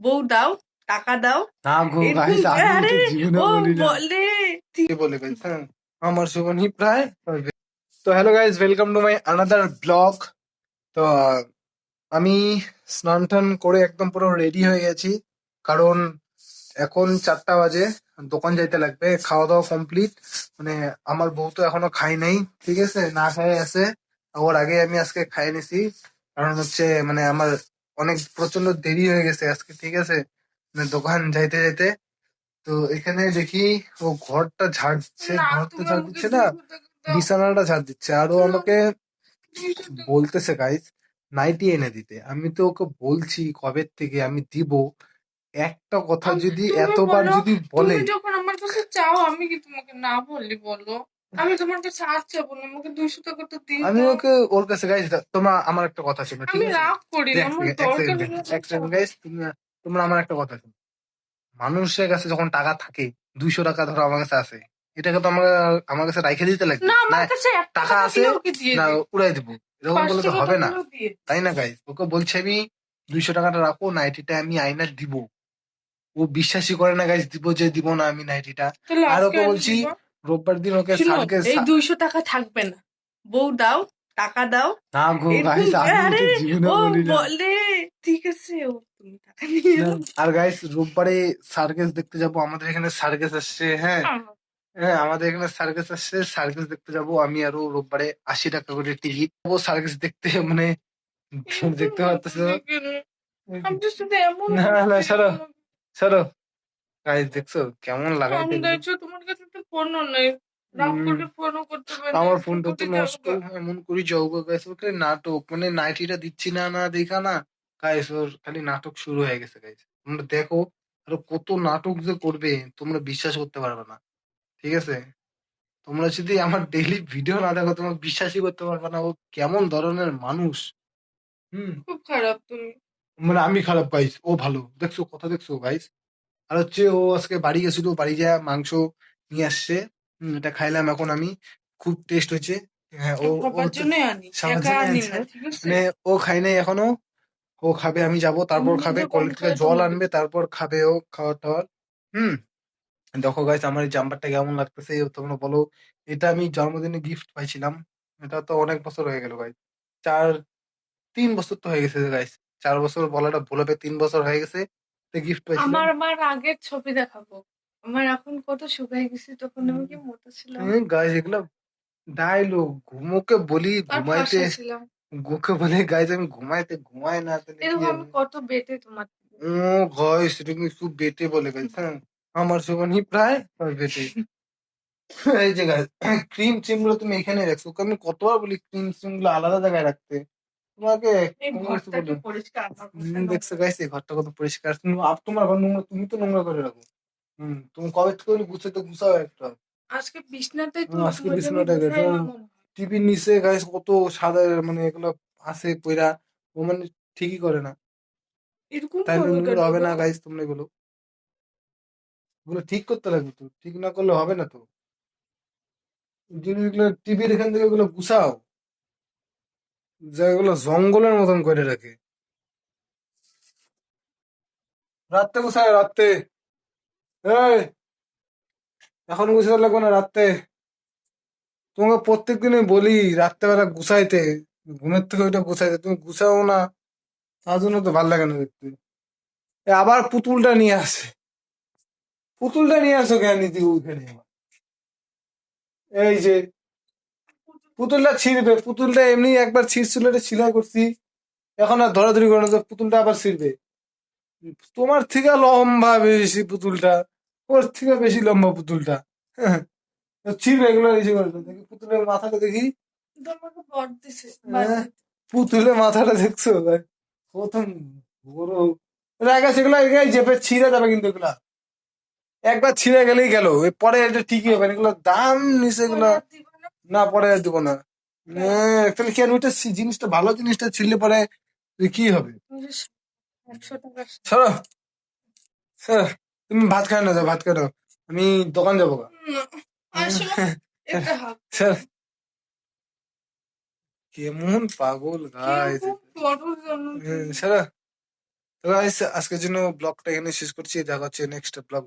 বউ দাও, টাকা দাও, না গো এরকম গাইস, আমি আরে এটা জীবনে ও বলি না। বলে কি বলে গাইস? হ্যাঁ, আমার জীবনই প্রায় তো hello guys, welcome to my another blog. তো আমি স্নান টান করে একদম পুরো রেডি হয়ে গেছি, কারণ এখন 4টা বাজে, দোকান যাইতে লাগবে। খাওয়া দাওয়া কমপ্লিট, মানে আমার বউ তো এখনো খাই নাই, ঠিক আছে, না খাই আছে। ওর আগে আমি আজকে খাই নিছি, কারণ হচ্ছে মানে আমার অনেক প্রচন্ড দেরি হয়ে গেছে আজকে, ঠিক আছে, মানে দোকান যাইতে যাইতে। তো এখানে দেখি ও ঘরটা ঝাড় দিচ্ছে, না ঘর তো তুমি ঝাড় আমাকে দিচ্ছে না, 200 টাকা দাও। বিছানাটা ঝাড় দিচ্ছে। আর ও না, আমাকে 200 টাকা। বলতেছে গাইস নাইটি এনে দিতে। আমি তো ওকে বলছি কবে থেকে আমি দিব, একটা কথা যদি তুমি এতবার বলো, যদি বলে। তুমি যখন আমার কাছে চাও আমি কি তোমাকে না বলি বলো? আমি তোমার কাছে আর চাবো না, আমাকে 200 টাকা তো দিয়ে আমি দাও। ওকে ওর কাছে গাইস, তোমার আমার একটা কথা শোনো, ঠিক আমি আছে? রাগ করি না, এক আমার সেকেন্ড এক দরকার সেকেন্ড হলে এক আমি সেকেন্ড চাবো। গাইস, তোমরা আমার একটা কথা শোনো। মানুষের কাছে যখন টাকা থাকে, 200 টাকা ধরো আমার কাছে আছে, এটাকে তো আমার কাছে রাইখে দিতে লাগবে না, না? আমার কাছে 1 টাকা টাকা আছে দিয়ে ওকে দিয়ে না, দিই। উড়াই দিব, এরকম 5 বলে তো টাকাটা হবে না, হলেও দিয়ে দিই। তাই না গাইস? ওকে বলছি আমি 200 টাকাটা রাখো, নাইটিটা আমি আইনা দিব। ও বিশ্বাসই করে না গাইস, দিব যে দিব না আমি নাইটিটা। তাহলে আর আজকে ওকে এনে বলছি দিবা। রোববার দিন ওকে শুনো, স্যারকে এই 200 টাকা থাকবে না। বউ দাও, টাকা দাও, না গো এরকম গাইস, আমি আরে এটা জীবনে ও বলি না। বলে ঠিক আছে, ও তুমি টাকা নিয়ে না, নাও। আর গাইস রোববারে সার্কাস দেখতে যাব, আমাদের এখানে সার্কাস আসছে। হ্যাঁ, হ্যাঁ, আমাদের এখানে সার্কাস আসছে, সার্কাস দেখতে যাব আমি। আরো রোববারে 80 টাকা করে টিকিট। ও সার্কাস দেখতে মানে এরকম দেখতে পারতেছো? বললে কেন? আপনার সাথে এমন না না, করছে কেন সরো আমাকে? সরো। গাইস দেখছো কেমন লাগাইতে আমি এগুলো? দেখছো তোমার কাছে তো ফোনও নেই, রাগ উম, করলে ফোনও করতে পারি না, আমার এরকম ফোনটা তো করে নষ্ট, যাবো। এমন করি যাবো গাইস। ওকে নাটক মানে নাইটিটা দিচ্ছি না না দেখা না গাইস, ওর খালি নাটক শুরু হয়ে গেছে গাইস। তোমরা দেখো, আরো কত নাটক যে করবে তোমরা বিশ্বাস করতে পারবে না, ঠিক আছে? তোমরা যদি আমার ডেইলি ভিডিও না দেখো তোমরা বিশ্বাসই করতে পারবে না ও কেমন ধরনের মানুষ। হুম, খুব খারাপ তুমি। মানে আমি খারাপ গাইস, ও ভালো, দেখছো কথা, দেখছো গাইস? আর হচ্ছে ও আজকে বাড়ি গেছিল, বাড়ি যা মাংস নিয়ে আসছে। এটা খাইলাম এখন আমি, খুব টেস্ট হয়েছে। হ্যাঁ, ও ও সবার হচ্ছে জন্যই আনি, সবার একা জন্য আনি আনছে, না, ঠিক আছে? মানে ও খাই নাই এখনো। ও খাবে, আমি যাব তারপর আমার খাবে, মধ্যে কম কলের থেকে খায় জল তোমাকে আনবে দিই। তারপর খাবে ও, খাওয়ার টাওয়ার। হুম, দেখো গাইস আমার এই জাম্পারটা কেমন লাগতেছে তোমরা বলো। এটা আমি জন্মদিনে গিফট পাইছিলাম, এটা তো অনেক বছর হয়ে গেল গাইস। 3 বছর তো হয়ে গেছে গাইস, 4 বছর বলাটা ভুল হবে, 3 বছর হয়ে গেছে গিফট পাইছিলাম। আমার আগের ছবি দেখাবো। আমার এখন কত শুকাই গেছি, তখন আমি কি মোটা ছিলাম। গাইস এগুলো ডায়লগ, ঘুমোকে বলি আর ঘুমাইতে, ফর্সা ছিলাম। গোকে বলে গাইস আমি ঘুমাইতে ঘুমাই না, তাহলে কি এরকম আমি হবে? কত বেটে তোমার থেকে। ও গাইস এটা কিন্তু বেটে বলে গাইস, হ্যাঁ, আমার সমানই প্রায় বেটে। এই যে গাইস, ক্রিম চিম গুলো তুমি এখানে রাখছো, ওকে আমি কতবার বলি ক্রিম চিম গুলো আলাদা জায়গায় রাখতে, তোমাকে এই কোনো কিছু ঘরটা বলে। একটু পরিষ্কার, আমার ঘরটা দেখছো নোংরা। গাইস এই ঘরটা কত পরিষ্কার, তোমার ঘর নোংরা, তুমি তো নোংরা করে রাখো। তুমি কবে থেকে গুছাতে গুছাও একটা। আজকে বিছনাটাই তো আজকে তোমার জন্য বিছানাটা গেছে, গুছাই না মনে হয়। টিভির নিচে গাইস কত সাদা মানে এগুলো আছে কইরা, ও মানে ঠিকই করে না, এরকম তাইলে করো কেন নোংরা হবে গো? না গাইস। তোমরা এগুলো এগুলো ঠিক করতে লাগবে, তো ঠিক না করলে হবে না তো। জিনিসগুলো টিভির এখান থেকে এগুলো গুছাও, যেগুলো জঙ্গলের মতন করে রাখে। রাত্রে গুছায়, রাত্রে। এই, এখন গুছাতে লাগবে না, রাত্রে। তোমাকে প্রত্যেকদিনই বলি রাত্রেবেলা গুছাইতে, ঘুমের থেকে ওইটা গুছাইতে, তুমি গুছাও না, তার জন্য তো ভালো লাগে না দেখতে। আবার পুতুলটা নিয়ে আসে, পুতুলটা নিয়ে আসো কেন নিতে ওইখানে আবার? এই যে পুতুলটা ছিঁড়বে, পুতুলটা এমনি একবার ছিঁড়ছিল, এটা সেলাই করছি, এখন আর ধরাধরি করে না, তো পুতুলটা আবার ছিঁড়বে। তোমার থেকে লম্বা বেশি পুতুলটা, ওর থেকে বেশি লম্বা পুতুলটা। হ্যাঁ, তো ছিঁড়বে এগুলো, ইসে করে দাও। দেখি পুতুলের মাথাটা দেখি। তোমাকে বর দিছে বাদ হ্যাঁ, দিতে। পুতুলের মাথাটা দেখছো ভাই? প্রথম বড় জায়গা, সেগুলো এই চেপে ছিঁড়ে যাবে কিন্তু এগুলা, একবার ছিঁড়ে গেলেই গেল, পরে এটা ঠিকই হবে না, এগুলো দাম নিছে পরে এগুলা। আর দিবা না না, পরে আর দিব না। কেন? তাহলে কি আর ওইটা জিনিসটা, ভালো জিনিসটা ছিঁড়লে পরে কি হবে? তুমি যে 100 টাকা। সরো সরো, তুমি ভাত খাও না, যাও ভাত খাও, আমি দোকান যাবো গা। না, আসো, একটা হাত স্যার, দাও। কেমন পাগল গাইস। কিরকম বড় জানো তুমি? সরো। তো গাইস আজকের জন্য ব্লগটা এখানে শেষ করছি, দেখা হচ্ছে নেক্সট ব্লগ।